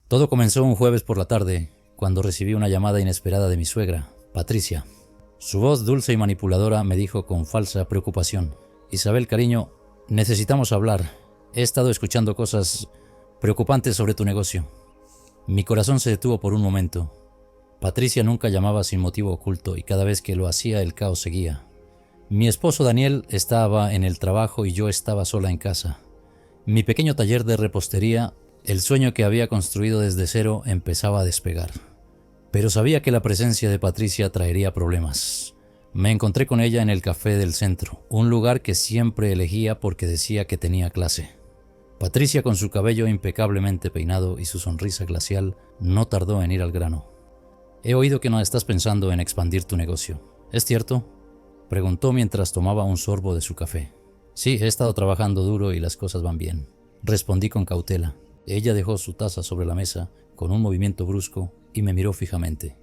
Todo comenzó un jueves por la tarde, cuando recibí una llamada inesperada de mi suegra, Patricia. Su voz dulce y manipuladora me dijo con falsa preocupación: Isabel, cariño, necesitamos hablar. He estado escuchando cosas preocupantes sobre tu negocio. Mi corazón se detuvo por un momento. Patricia nunca llamaba sin motivo oculto y cada vez que lo hacía el caos seguía. Mi esposo Daniel estaba en el trabajo y yo estaba sola en casa. Mi pequeño taller de repostería, el sueño que había construido desde cero, empezaba a despegar. Pero sabía que la presencia de Patricia traería problemas. Me encontré con ella en el café del centro, un lugar que siempre elegía porque decía que tenía clase. Patricia, con su cabello impecablemente peinado y su sonrisa glacial, no tardó en ir al grano. He oído que no estás pensando en expandir tu negocio. ¿Es cierto?, preguntó mientras tomaba un sorbo de su café. Sí, he estado trabajando duro y las cosas van bien, respondí con cautela. Ella dejó su taza sobre la mesa con un movimiento brusco y me miró fijamente.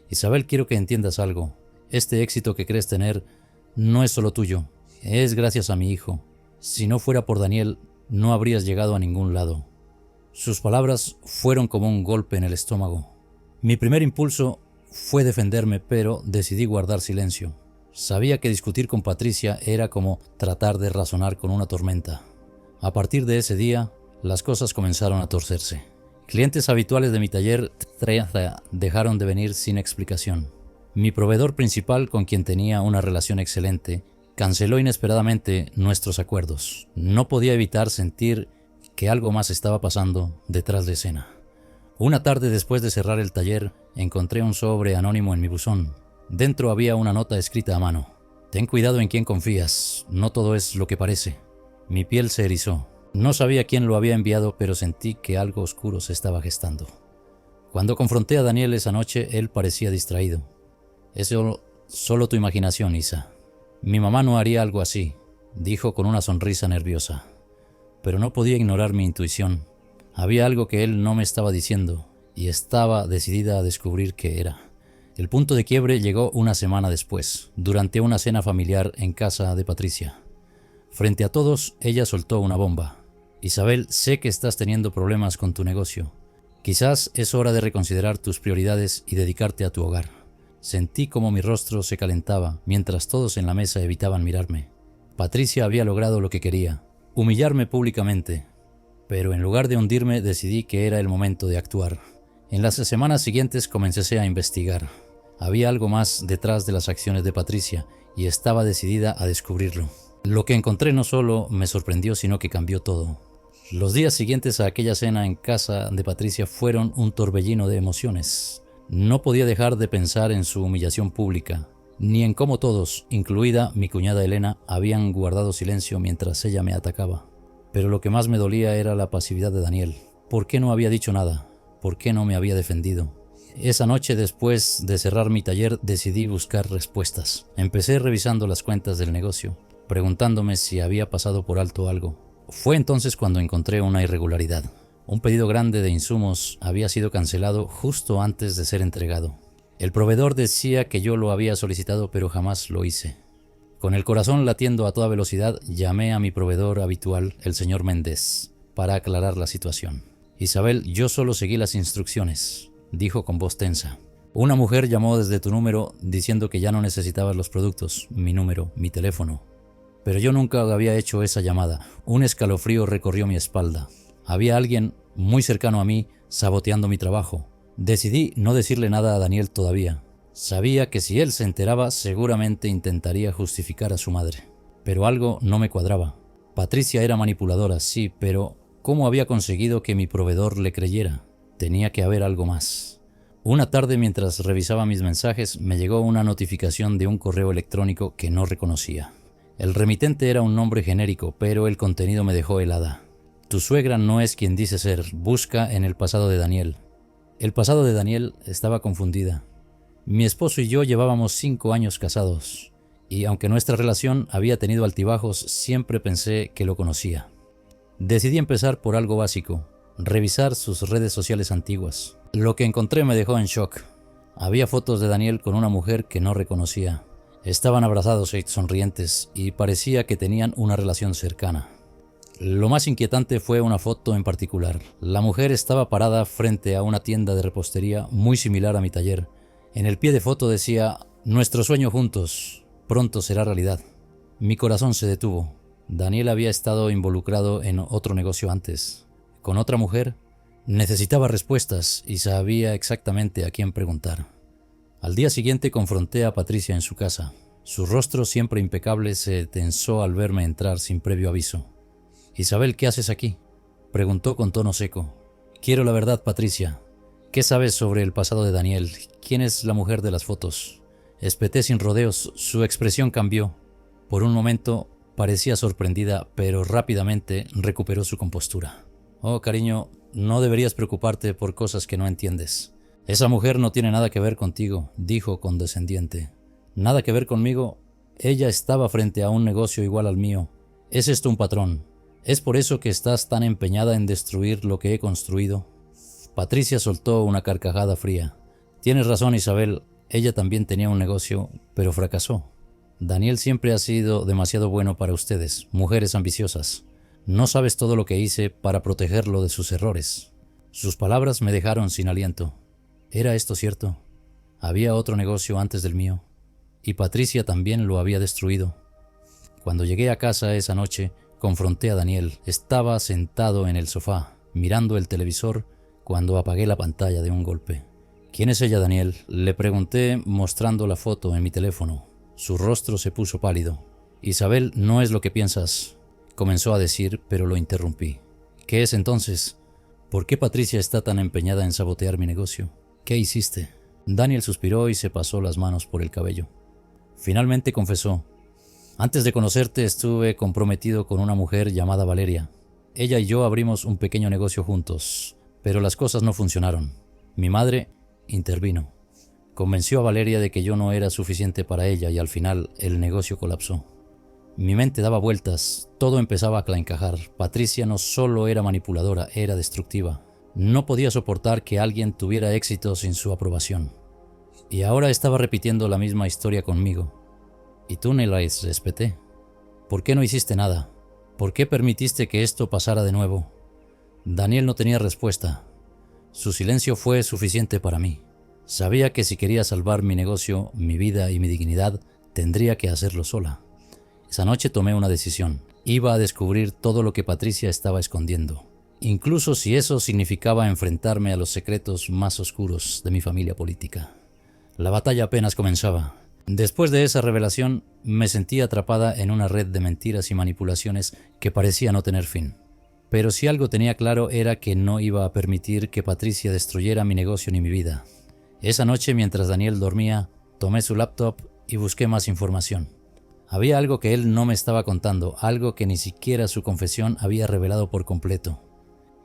Isabel, quiero que entiendas algo. Este éxito que crees tener no es solo tuyo, es gracias a mi hijo. Si no fuera por Daniel, no habrías llegado a ningún lado. Sus palabras fueron como un golpe en el estómago. Mi primer impulso fue defenderme, pero decidí guardar silencio. Sabía que discutir con Patricia era como tratar de razonar con una tormenta. A partir de ese día, las cosas comenzaron a torcerse. Clientes habituales de mi taller dejaron de venir sin explicación. Mi proveedor principal, con quien tenía una relación excelente, canceló inesperadamente nuestros acuerdos. No podía evitar sentir que algo más estaba pasando detrás de escena. Una tarde, después de cerrar el taller, encontré un sobre anónimo en mi buzón. Dentro había una nota escrita a mano. Ten cuidado en quién confías, no todo es lo que parece. Mi piel se erizó. No sabía quién lo había enviado, pero sentí que algo oscuro se estaba gestando. Cuando confronté a Daniel esa noche, él parecía distraído. Es solo tu imaginación, Isa. Mi mamá no haría algo así, dijo con una sonrisa nerviosa. Pero no podía ignorar mi intuición. Había algo que él no me estaba diciendo, y estaba decidida a descubrir qué era. El punto de quiebre llegó una semana después, durante una cena familiar en casa de Patricia. Frente a todos, ella soltó una bomba. Isabel, sé que estás teniendo problemas con tu negocio. Quizás es hora de reconsiderar tus prioridades y dedicarte a tu hogar. Sentí como mi rostro se calentaba mientras todos en la mesa evitaban mirarme. Patricia había logrado lo que quería, humillarme públicamente. Pero en lugar de hundirme, decidí que era el momento de actuar. En las semanas siguientes comencé a investigar. Había algo más detrás de las acciones de Patricia y estaba decidida a descubrirlo. Lo que encontré no solo me sorprendió, sino que cambió todo. Los días siguientes a aquella cena en casa de Patricia fueron un torbellino de emociones. No podía dejar de pensar en su humillación pública, ni en cómo todos, incluida mi cuñada Elena, habían guardado silencio mientras ella me atacaba. Pero lo que más me dolía era la pasividad de Daniel. ¿Por qué no había dicho nada? ¿Por qué no me había defendido? Esa noche, después de cerrar mi taller, decidí buscar respuestas. Empecé revisando las cuentas del negocio, preguntándome si había pasado por alto algo. Fue entonces cuando encontré una irregularidad. Un pedido grande de insumos había sido cancelado justo antes de ser entregado. El proveedor decía que yo lo había solicitado, pero jamás lo hice. Con el corazón latiendo a toda velocidad, llamé a mi proveedor habitual, el señor Méndez, para aclarar la situación. Isabel, yo solo seguí las instrucciones, dijo con voz tensa. Una mujer llamó desde tu número diciendo que ya no necesitabas los productos, mi número, mi teléfono. Pero yo nunca había hecho esa llamada. Un escalofrío recorrió mi espalda. Había alguien muy cercano a mí saboteando mi trabajo. Decidí no decirle nada a Daniel todavía. Sabía que si él se enteraba, seguramente intentaría justificar a su madre. Pero algo no me cuadraba. Patricia era manipuladora, sí, pero ¿cómo había conseguido que mi proveedor le creyera? Tenía que haber algo más. Una tarde, mientras revisaba mis mensajes, me llegó una notificación de un correo electrónico que no reconocía. El remitente era un nombre genérico, pero el contenido me dejó helada. Tu suegra no es quien dice ser. Busca en el pasado de Daniel. El pasado de Daniel estaba confundida. Mi esposo y yo llevábamos 5 años casados, y aunque nuestra relación había tenido altibajos, siempre pensé que lo conocía. Decidí empezar por algo básico, revisar sus redes sociales antiguas. Lo que encontré me dejó en shock. Había fotos de Daniel con una mujer que no reconocía. Estaban abrazados y sonrientes, y parecía que tenían una relación cercana. Lo más inquietante fue una foto en particular. La mujer estaba parada frente a una tienda de repostería muy similar a mi taller. En el pie de foto decía: "Nuestro sueño juntos, pronto será realidad". Mi corazón se detuvo. Daniel había estado involucrado en otro negocio antes, con otra mujer. Necesitaba respuestas y sabía exactamente a quién preguntar. Al día siguiente confronté a Patricia en su casa. Su rostro, siempre impecable, se tensó al verme entrar sin previo aviso. «Isabel, ¿qué haces aquí?», preguntó con tono seco. «Quiero la verdad, Patricia. ¿Qué sabes sobre el pasado de Daniel? ¿Quién es la mujer de las fotos?». Espeté sin rodeos. Su expresión cambió. Por un momento parecía sorprendida, pero rápidamente recuperó su compostura. «Oh, cariño, no deberías preocuparte por cosas que no entiendes. Esa mujer no tiene nada que ver contigo», dijo condescendiente. «¿Nada que ver conmigo? Ella estaba frente a un negocio igual al mío. ¿Es esto un patrón? ¿Es por eso que estás tan empeñada en destruir lo que he construido?». Patricia soltó una carcajada fría. «Tienes razón, Isabel. Ella también tenía un negocio, pero fracasó. Daniel siempre ha sido demasiado bueno para ustedes, mujeres ambiciosas. No sabes todo lo que hice para protegerlo de sus errores». Sus palabras me dejaron sin aliento. ¿Era esto cierto? Había otro negocio antes del mío, y Patricia también lo había destruido. Cuando llegué a casa esa noche, confronté a Daniel. Estaba sentado en el sofá, mirando el televisor, cuando apagué la pantalla de un golpe. «¿Quién es ella, Daniel?», le pregunté mostrando la foto en mi teléfono. Su rostro se puso pálido. «Isabel, no es lo que piensas», comenzó a decir, pero lo interrumpí. «¿Qué es entonces? ¿Por qué Patricia está tan empeñada en sabotear mi negocio? ¿Qué hiciste?». Daniel suspiró y se pasó las manos por el cabello. Finalmente confesó: «Antes de conocerte estuve comprometido con una mujer llamada Valeria. Ella y yo abrimos un pequeño negocio juntos, pero las cosas no funcionaron. Mi madre intervino. Convenció a Valeria de que yo no era suficiente para ella y al final el negocio colapsó. Mi mente daba vueltas, todo empezaba a encajar. Patricia no solo era manipuladora, era destructiva. No podía soportar que alguien tuviera éxito sin su aprobación. Y ahora estaba repitiendo la misma historia conmigo. Y tú no la respeté. ¿Por qué no hiciste nada? ¿Por qué permitiste que esto pasara de nuevo?». Daniel no tenía respuesta. Su silencio fue suficiente para mí. Sabía que si quería salvar mi negocio, mi vida y mi dignidad, tendría que hacerlo sola. Esa noche tomé una decisión. Iba a descubrir todo lo que Patricia estaba escondiendo, incluso si eso significaba enfrentarme a los secretos más oscuros de mi familia política. La batalla apenas comenzaba. Después de esa revelación, me sentí atrapada en una red de mentiras y manipulaciones que parecía no tener fin. Pero si algo tenía claro era que no iba a permitir que Patricia destruyera mi negocio ni mi vida. Esa noche, mientras Daniel dormía, tomé su laptop y busqué más información. Había algo que él no me estaba contando, algo que ni siquiera su confesión había revelado por completo.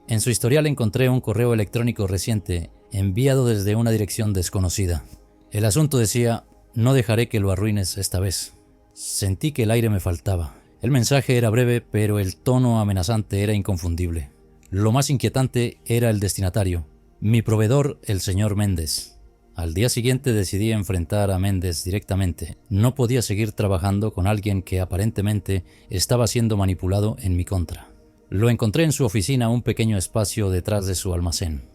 En su historial encontré un correo electrónico reciente, enviado desde una dirección desconocida. El asunto decía: «No dejaré que lo arruines esta vez». Sentí que el aire me faltaba. El mensaje era breve, pero el tono amenazante era inconfundible. Lo más inquietante era el destinatario, mi proveedor, el señor Méndez. Al día siguiente decidí enfrentar a Méndez directamente. No podía seguir trabajando con alguien que aparentemente estaba siendo manipulado en mi contra. Lo encontré en su oficina, un pequeño espacio detrás de su almacén.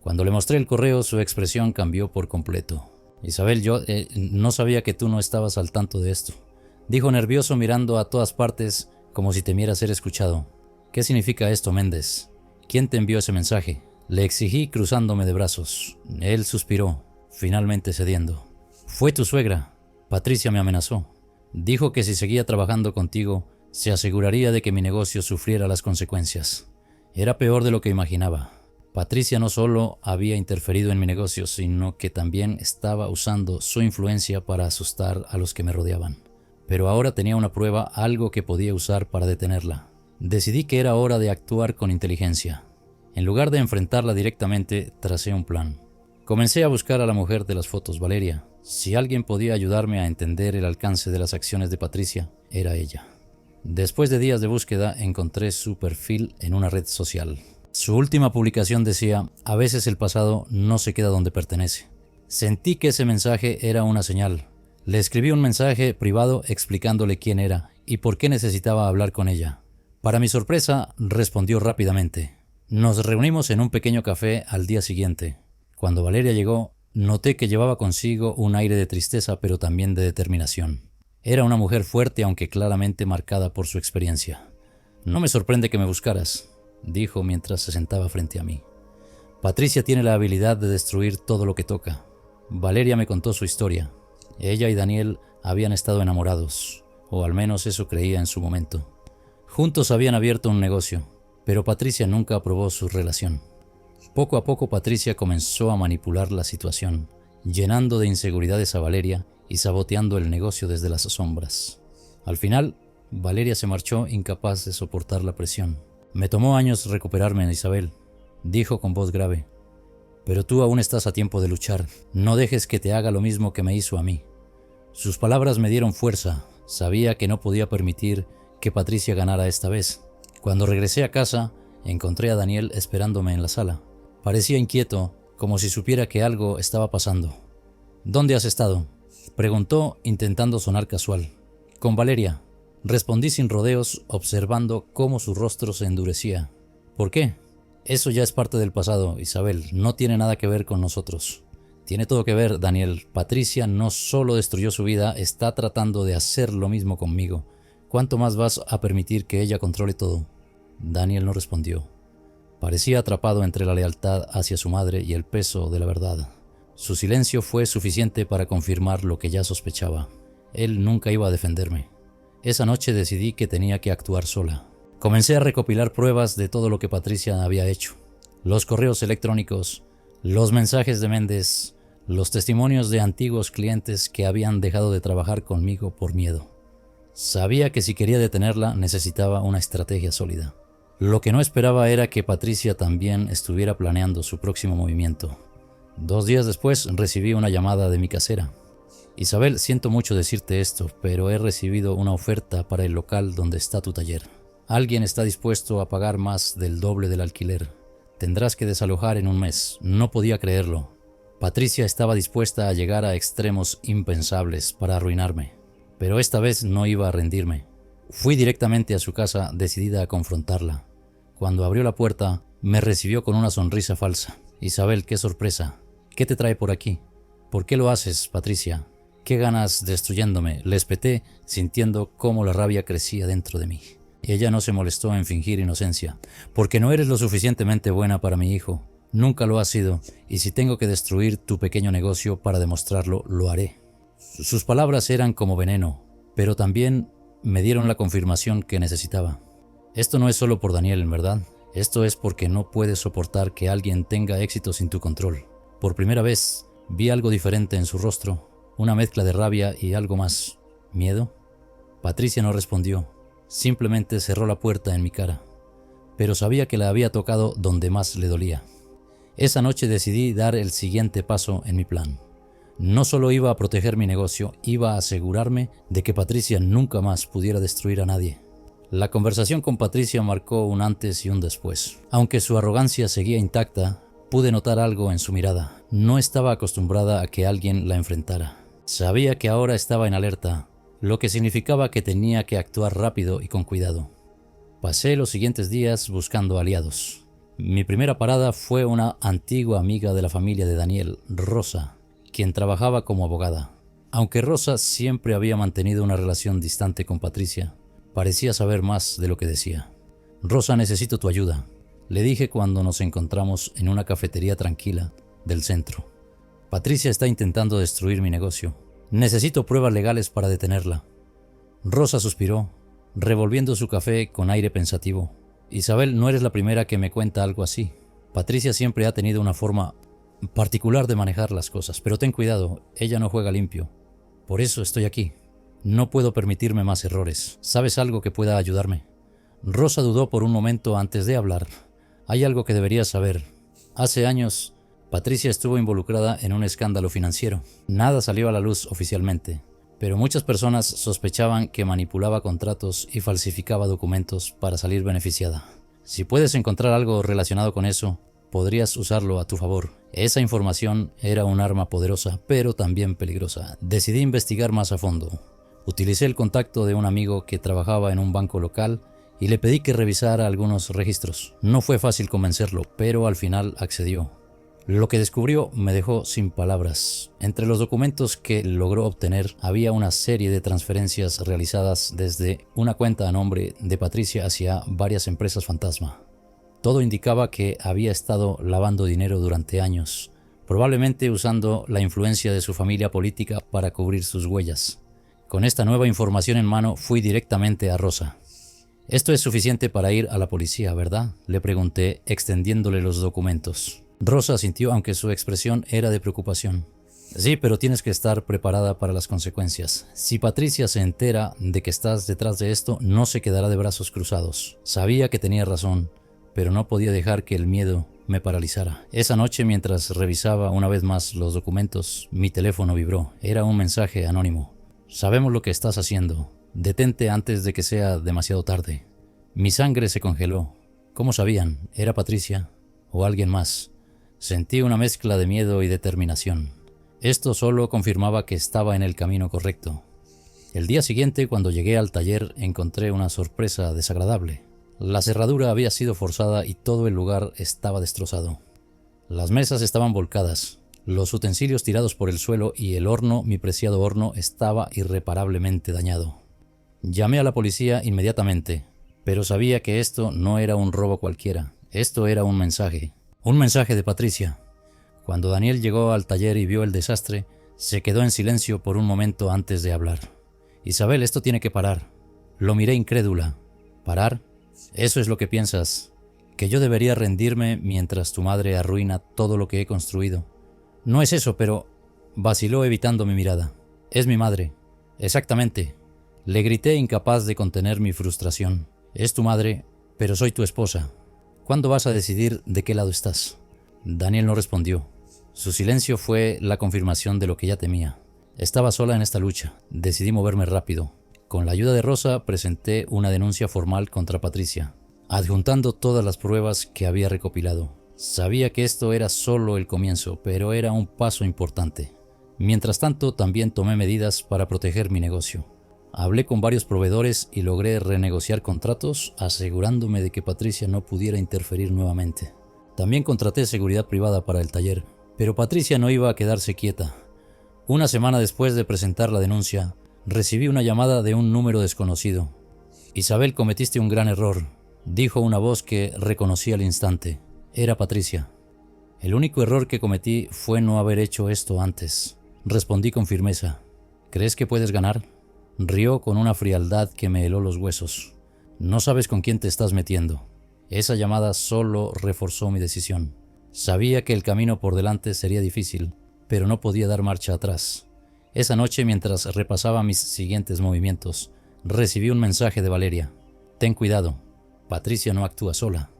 Cuando le mostré el correo, su expresión cambió por completo. «Isabel, yo no sabía que tú no estabas al tanto de esto», dijo nervioso, mirando a todas partes como si temiera ser escuchado. «¿Qué significa esto, Méndez? ¿Quién te envió ese mensaje?». Le exigí cruzándome de brazos. Él suspiró, finalmente cediendo. «Fue tu suegra. Patricia me amenazó. Dijo que si seguía trabajando contigo, se aseguraría de que mi negocio sufriera las consecuencias. Era peor de lo que imaginaba. Patricia no solo había interferido en mi negocio, sino que también estaba usando su influencia para asustar a los que me rodeaban. Pero ahora tenía una prueba, algo que podía usar para detenerla. Decidí que era hora de actuar con inteligencia. En lugar de enfrentarla directamente, tracé un plan. Comencé a buscar a la mujer de las fotos, Valeria. Si alguien podía ayudarme a entender el alcance de las acciones de Patricia, era ella. Después de días de búsqueda, encontré su perfil en una red social. Su última publicación decía: «A veces el pasado no se queda donde pertenece». Sentí que ese mensaje era una señal. Le escribí un mensaje privado explicándole quién era y por qué necesitaba hablar con ella. Para mi sorpresa, respondió rápidamente. Nos reunimos en un pequeño café al día siguiente. Cuando Valeria llegó, noté que llevaba consigo un aire de tristeza pero también de determinación. Era una mujer fuerte aunque claramente marcada por su experiencia. No me sorprende que me buscaras, dijo mientras se sentaba frente a mí. Patricia tiene la habilidad de destruir todo lo que toca. Valeria me contó su historia. Ella y Daniel habían estado enamorados, o al menos eso creía en su momento. Juntos habían abierto un negocio, pero Patricia nunca aprobó su relación. Poco a poco Patricia comenzó a manipular la situación, llenando de inseguridades a Valeria y saboteando el negocio desde las sombras. Al final, Valeria se marchó incapaz de soportar la presión. Me tomó años recuperarme, Isabel, dijo con voz grave. Pero tú aún estás a tiempo de luchar. No dejes que te haga lo mismo que me hizo a mí. Sus palabras me dieron fuerza. Sabía que no podía permitir que Patricia ganara esta vez. Cuando regresé a casa, encontré a Daniel esperándome en la sala. Parecía inquieto, como si supiera que algo estaba pasando. ¿Dónde has estado?, preguntó intentando sonar casual. Con Valeria, respondí sin rodeos, observando cómo su rostro se endurecía. ¿Por qué? Eso ya es parte del pasado, Isabel, no tiene nada que ver con nosotros. Tiene todo que ver, Daniel. Patricia no solo destruyó su vida, está tratando de hacer lo mismo conmigo. ¿Cuánto más vas a permitir que ella controle todo? Daniel no respondió. Parecía atrapado entre la lealtad hacia su madre y el peso de la verdad. Su silencio fue suficiente para confirmar lo que ya sospechaba. Él nunca iba a defenderme. Esa noche decidí que tenía que actuar sola. Comencé a recopilar pruebas de todo lo que Patricia había hecho. Los correos electrónicos, los mensajes de Méndez, los testimonios de antiguos clientes que habían dejado de trabajar conmigo por miedo. Sabía que si quería detenerla necesitaba una estrategia sólida. Lo que no esperaba era que Patricia también estuviera planeando su próximo movimiento. 2 días después recibí una llamada de mi casera. Isabel, siento mucho decirte esto, pero he recibido una oferta para el local donde está tu taller. Alguien está dispuesto a pagar más del doble del alquiler. Tendrás que desalojar en un mes. No podía creerlo. Patricia estaba dispuesta a llegar a extremos impensables para arruinarme. Pero esta vez no iba a rendirme. Fui directamente a su casa, decidida a confrontarla. Cuando abrió la puerta, me recibió con una sonrisa falsa. Isabel, qué sorpresa. ¿Qué te trae por aquí? ¿Por qué lo haces, Patricia? ¿Qué ganas destruyéndome? Le espeté, sintiendo cómo la rabia crecía dentro de mí. Ella no se molestó en fingir inocencia. Porque no eres lo suficientemente buena para mi hijo. Nunca lo has sido, y si tengo que destruir tu pequeño negocio para demostrarlo, lo haré. Sus palabras eran como veneno, pero también me dieron la confirmación que necesitaba. Esto no es solo por Daniel, en verdad. Esto es porque no puedes soportar que alguien tenga éxito sin tu control. Por primera vez, vi algo diferente en su rostro, una mezcla de rabia y algo más. ¿Miedo? Patricia no respondió, simplemente cerró la puerta en mi cara. Pero sabía que la había tocado donde más le dolía. Esa noche decidí dar el siguiente paso en mi plan. No solo iba a proteger mi negocio, iba a asegurarme de que Patricia nunca más pudiera destruir a nadie. La conversación con Patricia marcó un antes y un después. Aunque su arrogancia seguía intacta, pude notar algo en su mirada. No estaba acostumbrada a que alguien la enfrentara. Sabía que ahora estaba en alerta, lo que significaba que tenía que actuar rápido y con cuidado. Pasé los siguientes días buscando aliados. Mi primera parada fue una antigua amiga de la familia de Daniel, Rosa, quien trabajaba como abogada. Aunque Rosa siempre había mantenido una relación distante con Patricia, parecía saber más de lo que decía. Rosa, necesito tu ayuda, le dije cuando nos encontramos en una cafetería tranquila del centro. Patricia está intentando destruir mi negocio. Necesito pruebas legales para detenerla. Rosa suspiró, revolviendo su café con aire pensativo. Isabel, no eres la primera que me cuenta algo así. Patricia siempre ha tenido una forma particular de manejar las cosas, pero ten cuidado, ella no juega limpio. Por eso estoy aquí. No puedo permitirme más errores. ¿Sabes algo que pueda ayudarme? Rosa dudó por un momento antes de hablar. Hay algo que deberías saber. Hace años, Patricia estuvo involucrada en un escándalo financiero. Nada salió a la luz oficialmente, pero muchas personas sospechaban que manipulaba contratos y falsificaba documentos para salir beneficiada. Si puedes encontrar algo relacionado con eso, podrías usarlo a tu favor. Esa información era un arma poderosa, pero también peligrosa. Decidí investigar más a fondo. Utilicé el contacto de un amigo que trabajaba en un banco local y le pedí que revisara algunos registros. No fue fácil convencerlo, pero al final accedió. Lo que descubrió me dejó sin palabras. Entre los documentos que logró obtener había una serie de transferencias realizadas desde una cuenta a nombre de Patricia hacia varias empresas fantasma. Todo indicaba que había estado lavando dinero durante años, probablemente usando la influencia de su familia política para cubrir sus huellas. Con esta nueva información en mano fui directamente a Rosa. «Esto es suficiente para ir a la policía, ¿verdad?», le pregunté, extendiéndole los documentos. Rosa asintió, aunque su expresión era de preocupación. «Sí, pero tienes que estar preparada para las consecuencias. Si Patricia se entera de que estás detrás de esto, no se quedará de brazos cruzados». Sabía que tenía razón, pero no podía dejar que el miedo me paralizara. Esa noche, mientras revisaba una vez más los documentos, mi teléfono vibró. Era un mensaje anónimo. «Sabemos lo que estás haciendo. Detente antes de que sea demasiado tarde». Mi sangre se congeló. ¿Cómo sabían? ¿Era Patricia o alguien más? Sentí una mezcla de miedo y determinación. Esto solo confirmaba que estaba en el camino correcto. El día siguiente, cuando llegué al taller, encontré una sorpresa desagradable. La cerradura había sido forzada y todo el lugar estaba destrozado. Las mesas estaban volcadas, los utensilios tirados por el suelo y el horno, mi preciado horno, estaba irreparablemente dañado. Llamé a la policía inmediatamente, pero sabía que esto no era un robo cualquiera. Esto era un mensaje de Patricia. Cuando Daniel llegó al taller y vio el desastre, se quedó en silencio por un momento antes de hablar. «Isabel, esto tiene que parar». Lo miré incrédula. «¿Parar? ¿Eso es lo que piensas? ¿Que yo debería rendirme mientras tu madre arruina todo lo que he construido?» «No es eso, pero…», vaciló evitando mi mirada. «Es mi madre». «Exactamente», le grité, incapaz de contener mi frustración. «Es tu madre, pero soy tu esposa. ¿Cuándo vas a decidir de qué lado estás?». Daniel no respondió. Su silencio fue la confirmación de lo que ya temía. Estaba sola en esta lucha. Decidí moverme rápido. Con la ayuda de Rosa presenté una denuncia formal contra Patricia, adjuntando todas las pruebas que había recopilado. Sabía que esto era solo el comienzo, pero era un paso importante. Mientras tanto, también tomé medidas para proteger mi negocio. Hablé con varios proveedores y logré renegociar contratos, asegurándome de que Patricia no pudiera interferir nuevamente. También contraté seguridad privada para el taller, pero Patricia no iba a quedarse quieta. Una semana después de presentar la denuncia, recibí una llamada de un número desconocido. «Isabel, cometiste un gran error», dijo una voz que reconocí al instante. Era Patricia. «El único error que cometí fue no haber hecho esto antes», respondí con firmeza. «¿Crees que puedes ganar?». Rió con una frialdad que me heló los huesos. «No sabes con quién te estás metiendo». Esa llamada solo reforzó mi decisión. Sabía que el camino por delante sería difícil, pero no podía dar marcha atrás. Esa noche, mientras repasaba mis siguientes movimientos, recibí un mensaje de Valeria. «Ten cuidado, Patricia no actúa sola».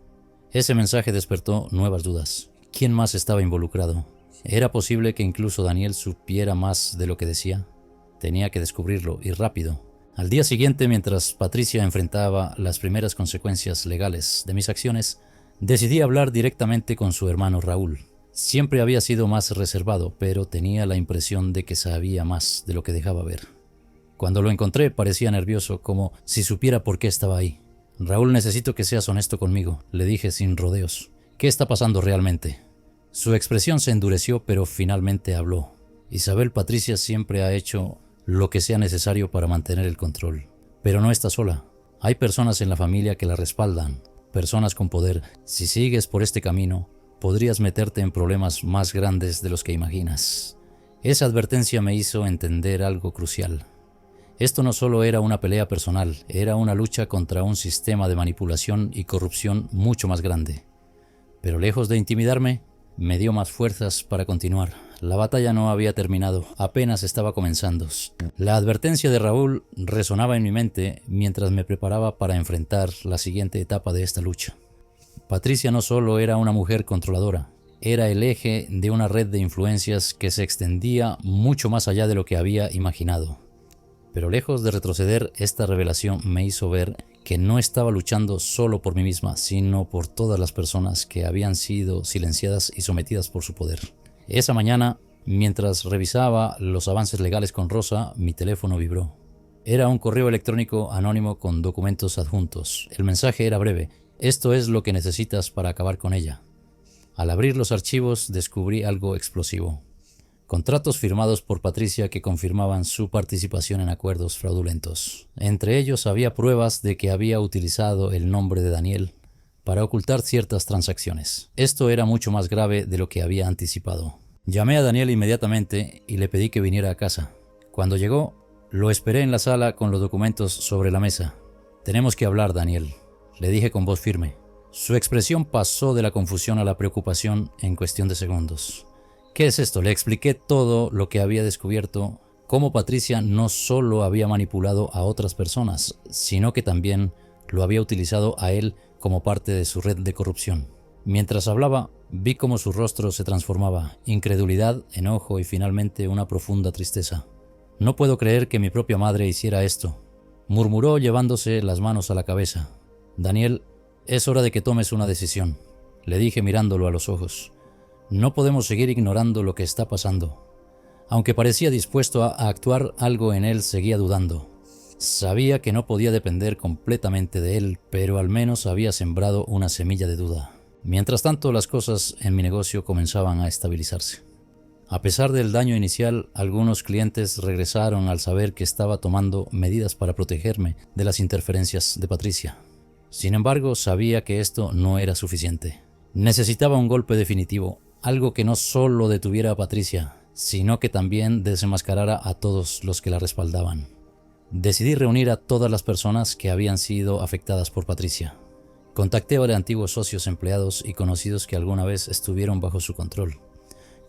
Ese mensaje despertó nuevas dudas. ¿Quién más estaba involucrado? ¿Era posible que incluso Daniel supiera más de lo que decía? Tenía que descubrirlo, y rápido. Al día siguiente, mientras Patricia enfrentaba las primeras consecuencias legales de mis acciones, decidí hablar directamente con su hermano Raúl. Siempre había sido más reservado, pero tenía la impresión de que sabía más de lo que dejaba ver. Cuando lo encontré, parecía nervioso, como si supiera por qué estaba ahí. «Raúl, necesito que seas honesto conmigo», le dije sin rodeos. «¿Qué está pasando realmente?». Su expresión se endureció, pero finalmente habló. «Isabel, Patricia siempre ha hecho lo que sea necesario para mantener el control. Pero no está sola. Hay personas en la familia que la respaldan, personas con poder. Si sigues por este camino, podrías meterte en problemas más grandes de los que imaginas». Esa advertencia me hizo entender algo crucial. Esto no solo era una pelea personal, era una lucha contra un sistema de manipulación y corrupción mucho más grande. Pero lejos de intimidarme, me dio más fuerzas para continuar. La batalla no había terminado, apenas estaba comenzando. La advertencia de Raúl resonaba en mi mente mientras me preparaba para enfrentar la siguiente etapa de esta lucha. Patricia no solo era una mujer controladora, era el eje de una red de influencias que se extendía mucho más allá de lo que había imaginado. Pero lejos de retroceder, esta revelación me hizo ver que no estaba luchando solo por mí misma, sino por todas las personas que habían sido silenciadas y sometidas por su poder. Esa mañana, mientras revisaba los avances legales con Rosa, mi teléfono vibró. Era un correo electrónico anónimo con documentos adjuntos. El mensaje era breve: esto es lo que necesitas para acabar con ella. Al abrir los archivos descubrí algo explosivo. Contratos firmados por Patricia que confirmaban su participación en acuerdos fraudulentos. Entre ellos había pruebas de que había utilizado el nombre de Daniel para ocultar ciertas transacciones. Esto era mucho más grave de lo que había anticipado. Llamé a Daniel inmediatamente y le pedí que viniera a casa. Cuando llegó, lo esperé en la sala con los documentos sobre la mesa. «Tenemos que hablar, Daniel», le dije con voz firme. Su expresión pasó de la confusión a la preocupación en cuestión de segundos. «¿Qué es esto?». Le expliqué todo lo que había descubierto, cómo Patricia no solo había manipulado a otras personas, sino que también lo había utilizado a él como parte de su red de corrupción. Mientras hablaba, vi cómo su rostro se transformaba: incredulidad, enojo y finalmente una profunda tristeza. «No puedo creer que mi propia madre hiciera esto», murmuró llevándose las manos a la cabeza. «Daniel, es hora de que tomes una decisión», le dije mirándolo a los ojos. «No podemos seguir ignorando lo que está pasando». Aunque parecía dispuesto a actuar, algo en él seguía dudando. Sabía que no podía depender completamente de él, pero al menos había sembrado una semilla de duda. Mientras tanto, las cosas en mi negocio comenzaban a estabilizarse. A pesar del daño inicial, algunos clientes regresaron al saber que estaba tomando medidas para protegerme de las interferencias de Patricia. Sin embargo, sabía que esto no era suficiente. Necesitaba un golpe definitivo, algo que no solo detuviera a Patricia, sino que también desenmascarara a todos los que la respaldaban. Decidí reunir a todas las personas que habían sido afectadas por Patricia. Contacté a antiguos socios, empleados y conocidos que alguna vez estuvieron bajo su control.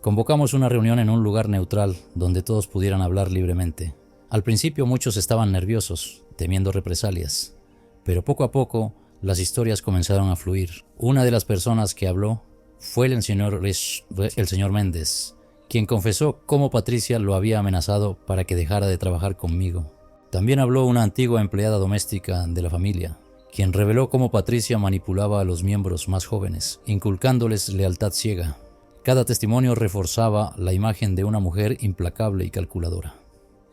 Convocamos una reunión en un lugar neutral donde todos pudieran hablar libremente. Al principio muchos estaban nerviosos, temiendo represalias, pero poco a poco las historias comenzaron a fluir. Una de las personas que habló fue el señor Méndez, quien confesó cómo Patricia lo había amenazado para que dejara de trabajar conmigo. También habló una antigua empleada doméstica de la familia, quien reveló cómo Patricia manipulaba a los miembros más jóvenes, inculcándoles lealtad ciega. Cada testimonio reforzaba la imagen de una mujer implacable y calculadora.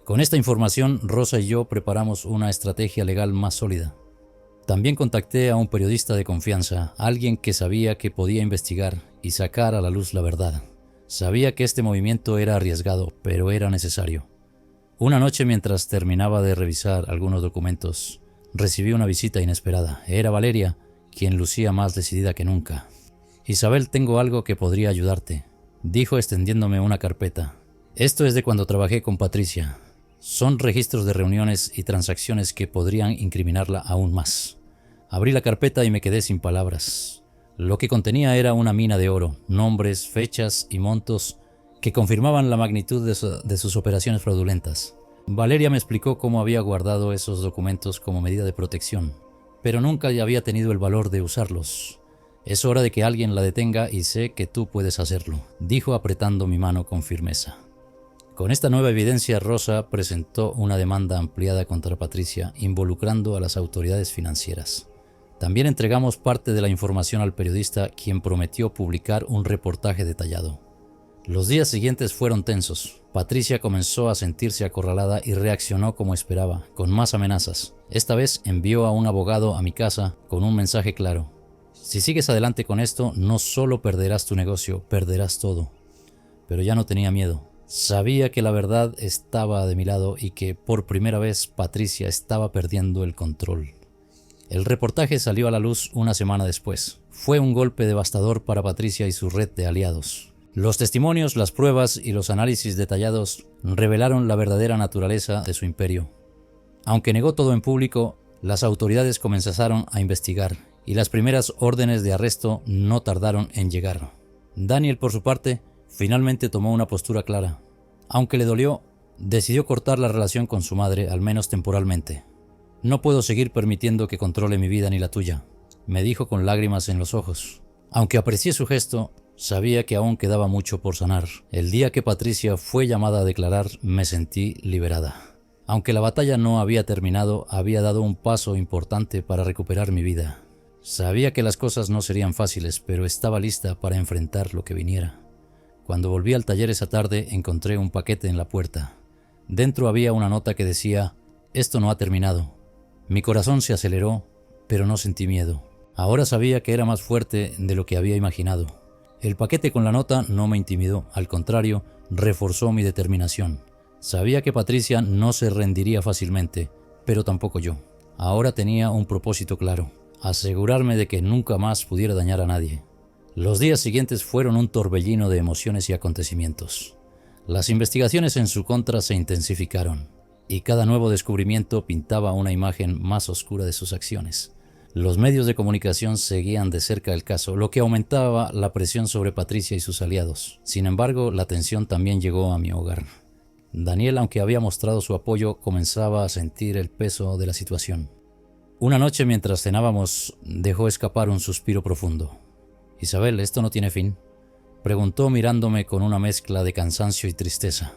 Con esta información, Rosa y yo preparamos una estrategia legal más sólida. También contacté a un periodista de confianza, alguien que sabía que podía investigar y sacar a la luz la verdad. Sabía que este movimiento era arriesgado, pero era necesario. Una noche, mientras terminaba de revisar algunos documentos, recibí una visita inesperada. Era Valeria, quien lucía más decidida que nunca. «Isabel, tengo algo que podría ayudarte», dijo extendiéndome una carpeta. «Esto es de cuando trabajé con Patricia. Son registros de reuniones y transacciones que podrían incriminarla aún más». Abrí la carpeta y me quedé sin palabras. Lo que contenía era una mina de oro, nombres, fechas y montos que confirmaban la magnitud de sus operaciones fraudulentas. Valeria me explicó cómo había guardado esos documentos como medida de protección, pero nunca había tenido el valor de usarlos. «Es hora de que alguien la detenga y sé que tú puedes hacerlo», dijo apretando mi mano con firmeza. Con esta nueva evidencia, Rosa presentó una demanda ampliada contra Patricia, involucrando a las autoridades financieras. También entregamos parte de la información al periodista, quien prometió publicar un reportaje detallado. Los días siguientes fueron tensos. Patricia comenzó a sentirse acorralada y reaccionó como esperaba, con más amenazas. Esta vez envió a un abogado a mi casa con un mensaje claro: «Si sigues adelante con esto, no solo perderás tu negocio, perderás todo». Pero ya no tenía miedo. Sabía que la verdad estaba de mi lado y que por primera vez Patricia estaba perdiendo el control. El reportaje salió a la luz una semana después. Fue un golpe devastador para Patricia y su red de aliados. Los testimonios, las pruebas y los análisis detallados revelaron la verdadera naturaleza de su imperio. Aunque negó todo en público, las autoridades comenzaron a investigar y las primeras órdenes de arresto no tardaron en llegar. Daniel, por su parte, finalmente tomó una postura clara. Aunque le dolió, decidió cortar la relación con su madre, al menos temporalmente. «No puedo seguir permitiendo que controle mi vida ni la tuya», me dijo con lágrimas en los ojos. Aunque aprecié su gesto, sabía que aún quedaba mucho por sanar. El día que Patricia fue llamada a declarar, me sentí liberada. Aunque la batalla no había terminado, había dado un paso importante para recuperar mi vida. Sabía que las cosas no serían fáciles, pero estaba lista para enfrentar lo que viniera. Cuando volví al taller esa tarde, encontré un paquete en la puerta. Dentro había una nota que decía: Esto no ha terminado. Mi corazón se aceleró, pero no sentí miedo. Ahora sabía que era más fuerte de lo que había imaginado. El paquete con la nota no me intimidó, al contrario, reforzó mi determinación. Sabía que Patricia no se rendiría fácilmente, pero tampoco yo. Ahora tenía un propósito claro: asegurarme de que nunca más pudiera dañar a nadie. Los días siguientes fueron un torbellino de emociones y acontecimientos. Las investigaciones en su contra se intensificaron, y cada nuevo descubrimiento pintaba una imagen más oscura de sus acciones. Los medios de comunicación seguían de cerca el caso, lo que aumentaba la presión sobre Patricia y sus aliados. Sin embargo, la tensión también llegó a mi hogar. Daniel, aunque había mostrado su apoyo, comenzaba a sentir el peso de la situación. Una noche, mientras cenábamos, dejó escapar un suspiro profundo. «Isabel, ¿esto no tiene fin?», preguntó mirándome con una mezcla de cansancio y tristeza.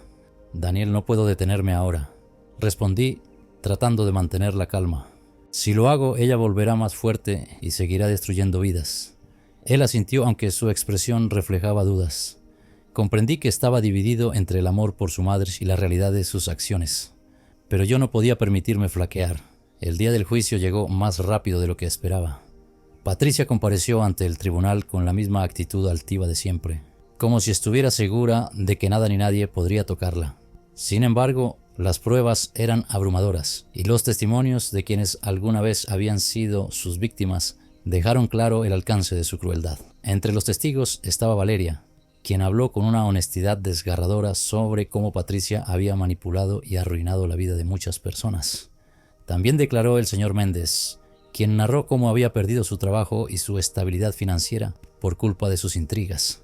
«Daniel, no puedo detenerme ahora», respondí, tratando de mantener la calma. «Si lo hago, ella volverá más fuerte y seguirá destruyendo vidas». Él asintió, aunque su expresión reflejaba dudas. Comprendí que estaba dividido entre el amor por su madre y la realidad de sus acciones. Pero yo no podía permitirme flaquear. El día del juicio llegó más rápido de lo que esperaba. Patricia compareció ante el tribunal con la misma actitud altiva de siempre, como si estuviera segura de que nada ni nadie podría tocarla. Sin embargo, las pruebas eran abrumadoras, y los testimonios de quienes alguna vez habían sido sus víctimas dejaron claro el alcance de su crueldad. Entre los testigos estaba Valeria, quien habló con una honestidad desgarradora sobre cómo Patricia había manipulado y arruinado la vida de muchas personas. También declaró el señor Méndez, quien narró cómo había perdido su trabajo y su estabilidad financiera por culpa de sus intrigas.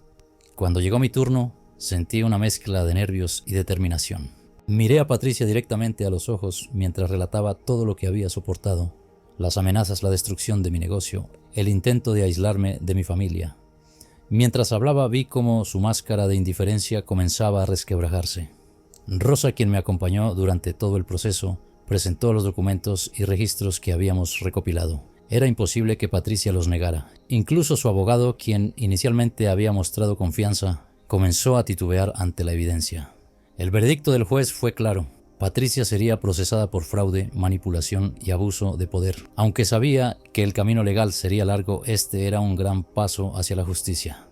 Cuando llegó mi turno, sentí una mezcla de nervios y determinación. Miré a Patricia directamente a los ojos mientras relataba todo lo que había soportado: las amenazas, la destrucción de mi negocio, el intento de aislarme de mi familia. Mientras hablaba, vi cómo su máscara de indiferencia comenzaba a resquebrajarse. Rosa, quien me acompañó durante todo el proceso, presentó los documentos y registros que habíamos recopilado. Era imposible que Patricia los negara. Incluso su abogado, quien inicialmente había mostrado confianza, comenzó a titubear ante la evidencia. El veredicto del juez fue claro: Patricia sería procesada por fraude, manipulación y abuso de poder. Aunque sabía que el camino legal sería largo, este era un gran paso hacia la justicia.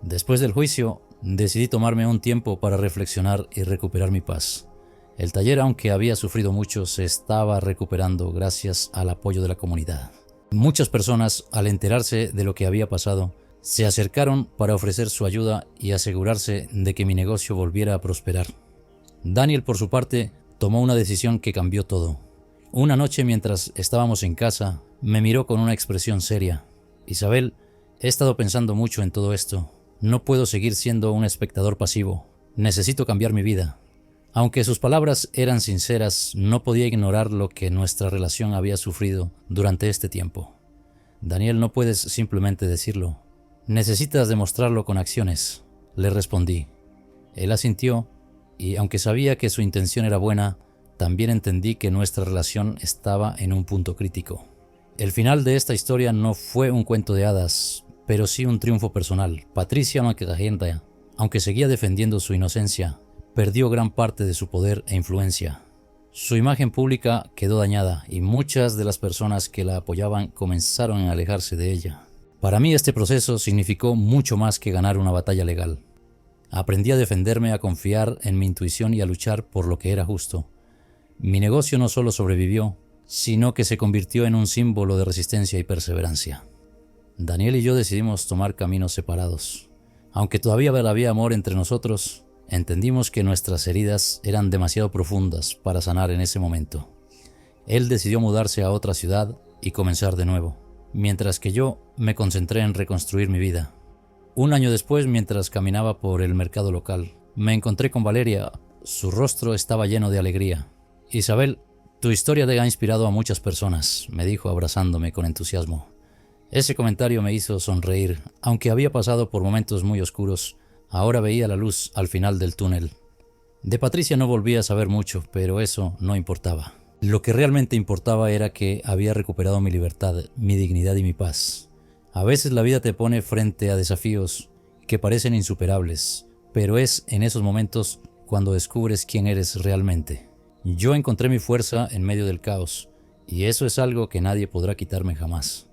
Después del juicio, decidí tomarme un tiempo para reflexionar y recuperar mi paz. El taller, aunque había sufrido mucho, se estaba recuperando gracias al apoyo de la comunidad. Muchas personas, al enterarse de lo que había pasado, se acercaron para ofrecer su ayuda y asegurarse de que mi negocio volviera a prosperar. Daniel, por su parte, tomó una decisión que cambió todo. Una noche, mientras estábamos en casa, me miró con una expresión seria. «Isabel, he estado pensando mucho en todo esto. No puedo seguir siendo un espectador pasivo. Necesito cambiar mi vida». Aunque sus palabras eran sinceras, no podía ignorar lo que nuestra relación había sufrido durante este tiempo. «Daniel, no puedes simplemente decirlo. Necesitas demostrarlo con acciones», le respondí. Él asintió, y aunque sabía que su intención era buena, también entendí que nuestra relación estaba en un punto crítico. El final de esta historia no fue un cuento de hadas, pero sí un triunfo personal. Patricia, aunque seguía defendiendo su inocencia, perdió gran parte de su poder e influencia. Su imagen pública quedó dañada y muchas de las personas que la apoyaban comenzaron a alejarse de ella. Para mí este proceso significó mucho más que ganar una batalla legal. Aprendí a defenderme, a confiar en mi intuición y a luchar por lo que era justo. Mi negocio no solo sobrevivió, sino que se convirtió en un símbolo de resistencia y perseverancia. Daniel y yo decidimos tomar caminos separados. Aunque todavía había amor entre nosotros, entendimos que nuestras heridas eran demasiado profundas para sanar en ese momento. Él decidió mudarse a otra ciudad y comenzar de nuevo, mientras que yo me concentré en reconstruir mi vida. Un año después, mientras caminaba por el mercado local, me encontré con Valeria. Su rostro estaba lleno de alegría. «Isabel, tu historia te ha inspirado a muchas personas», me dijo abrazándome con entusiasmo. Ese comentario me hizo sonreír. Aunque había pasado por momentos muy oscuros, ahora veía la luz al final del túnel. De Patricia no volví a saber mucho, pero eso no importaba. Lo que realmente importaba era que había recuperado mi libertad, mi dignidad y mi paz. A veces la vida te pone frente a desafíos que parecen insuperables, pero es en esos momentos cuando descubres quién eres realmente. Yo encontré mi fuerza en medio del caos, y eso es algo que nadie podrá quitarme jamás.